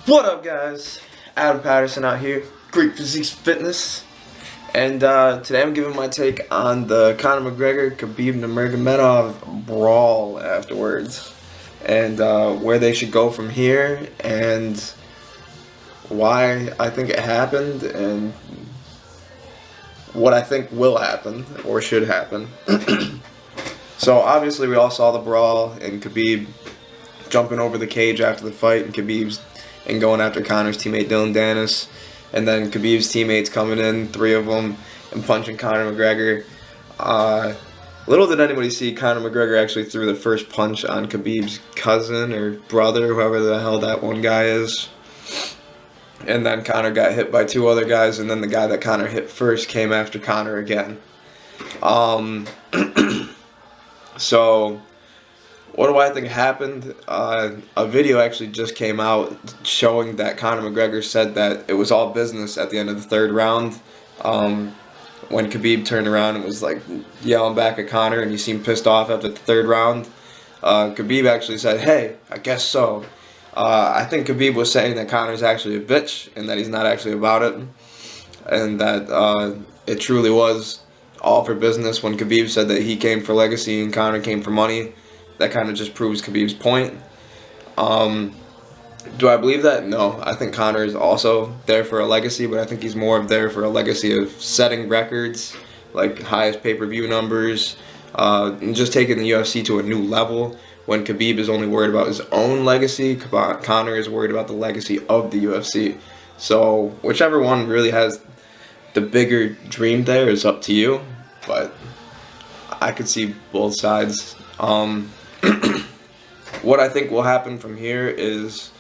What up, guys? Adam Patterson out here, Greek Physiques Fitness, and today I'm giving my take on the Conor McGregor Khabib Nurmagomedov brawl afterwards, and where they should go from here, and why I think it happened, and what I think will happen or should happen. So obviously we all saw the brawl and Khabib jumping over the cage after the fight, and going after Conor's teammate Dylan Dennis, and then Khabib's teammates coming in, three of them, and punching Conor McGregor. Little did anybody see Conor McGregor actually threw the first punch on Khabib's cousin or brother, whoever the hell that one guy is. And then Conor got hit by two other guys, and then the guy that Conor hit first came after Conor again. So, what do I think happened? A video actually just came out showing that Conor McGregor said that it was all business at the end of the third round. When Khabib turned around and was like yelling back at Conor, and he seemed pissed off after the third round. Khabib actually said, "Hey, I guess so." I think Khabib was saying that Conor's actually a bitch and that he's not actually about it, and that it truly was all for business. When Khabib said that he came for legacy and Conor came for money, that kind of just proves Khabib's point. Do I believe that? No. I think Conor is also there for a legacy, but I think he's more of there for a legacy of setting records, like highest pay-per-view numbers, and just taking the UFC to a new level. When Khabib is only worried about his own legacy, Conor is worried about the legacy of the UFC. So whichever one really has the bigger dream there is up to you, but I could see both sides. What I think will happen from here is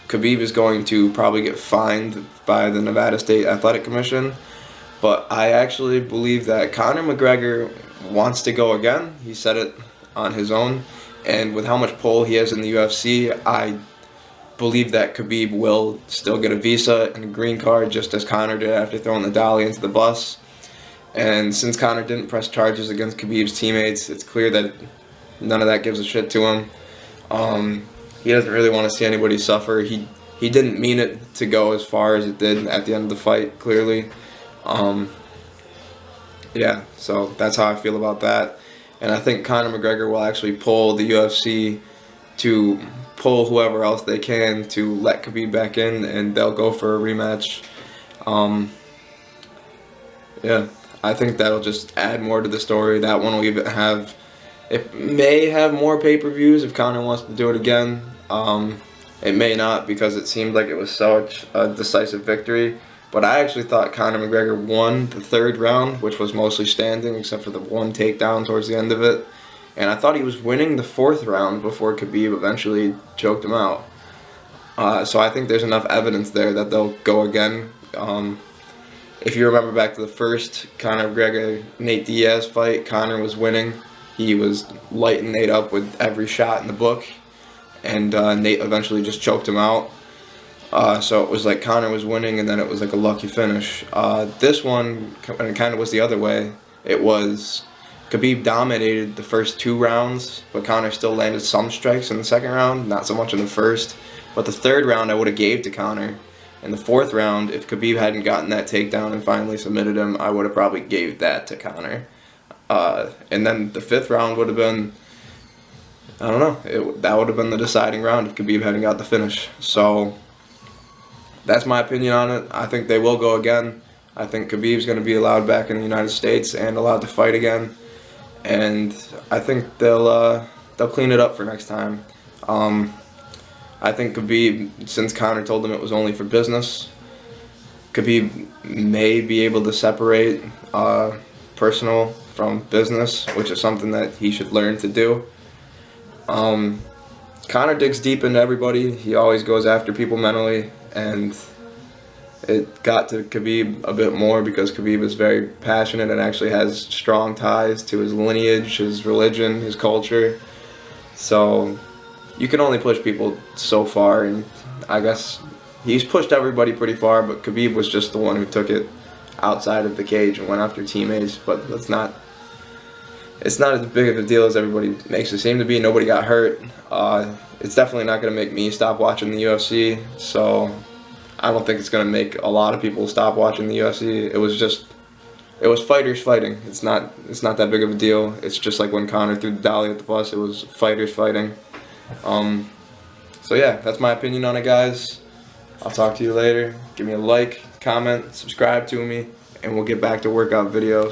Khabib is going to probably get fined by the Nevada State Athletic Commission, but I actually believe that Conor McGregor wants to go again. He said it on his own, and with how much pull he has in the UFC, I believe that Khabib will still get a visa and a green card, just as Conor did after throwing the dolly into the bus. And since Conor didn't press charges against Khabib's teammates, it's clear that none of that gives a shit to him. He doesn't really want to see anybody suffer. He didn't mean it to go as far as it did at the end of the fight, clearly. Yeah, so that's how I feel about that. And I think Conor McGregor will actually pull the UFC to pull whoever else they can to let Khabib back in, and they'll go for a rematch. Yeah, I think that'll just add more to the story. That one will even have, it may have more pay-per-views if Conor wants to do it again. It may not, because it seemed like it was such a decisive victory. But I actually thought Conor McGregor won the third round, which was mostly standing, except for the one takedown towards the end of it. And I thought he was winning the fourth round before Khabib eventually choked him out. So I think there's enough evidence there that they'll go again. If you remember back to the first Conor McGregor-Nate Diaz fight, Conor was winning. He was lighting Nate up with every shot in the book, and Nate eventually just choked him out. So it was like Conor was winning, and then it was like a lucky finish. This one, it kind of was the other way. It was Khabib dominated the first two rounds, but Conor still landed some strikes in the second round, not so much in the first. But the third round I would have gave to Conor. And the fourth round, if Khabib hadn't gotten that takedown and finally submitted him, I would have probably gave that to Conor. And then the fifth round would have been, I don't know, that would have been the deciding round if Khabib hadn't got the finish. So that's my opinion on it. I think they will go again. I think Khabib's going to be allowed back in the United States and allowed to fight again. And I think they'll clean it up for next time. I think Khabib, since Conor told him it was only for business, Khabib may be able to separate personal from business, which is something that he should learn to do. Conor digs deep into everybody. He always goes after people mentally, and it got to Khabib a bit more because Khabib is very passionate and actually has strong ties to his lineage, his religion, his culture. So you can only push people so far, and I guess he's pushed everybody pretty far, but Khabib was just the one who took it outside of the cage and went after teammates. But let's not it's not as big of a deal as everybody makes it seem to be. Nobody got hurt. It's definitely not going to make me stop watching the UFC, so I don't think it's going to make a lot of people stop watching the UFC. It was fighters fighting. It's not that big of a deal. It's just like when Conor threw the dolly at the bus. It was fighters fighting. So yeah, that's my opinion on it, guys. I'll talk to you later. Give me a like, comment, subscribe to me, and we'll get back to workout videos.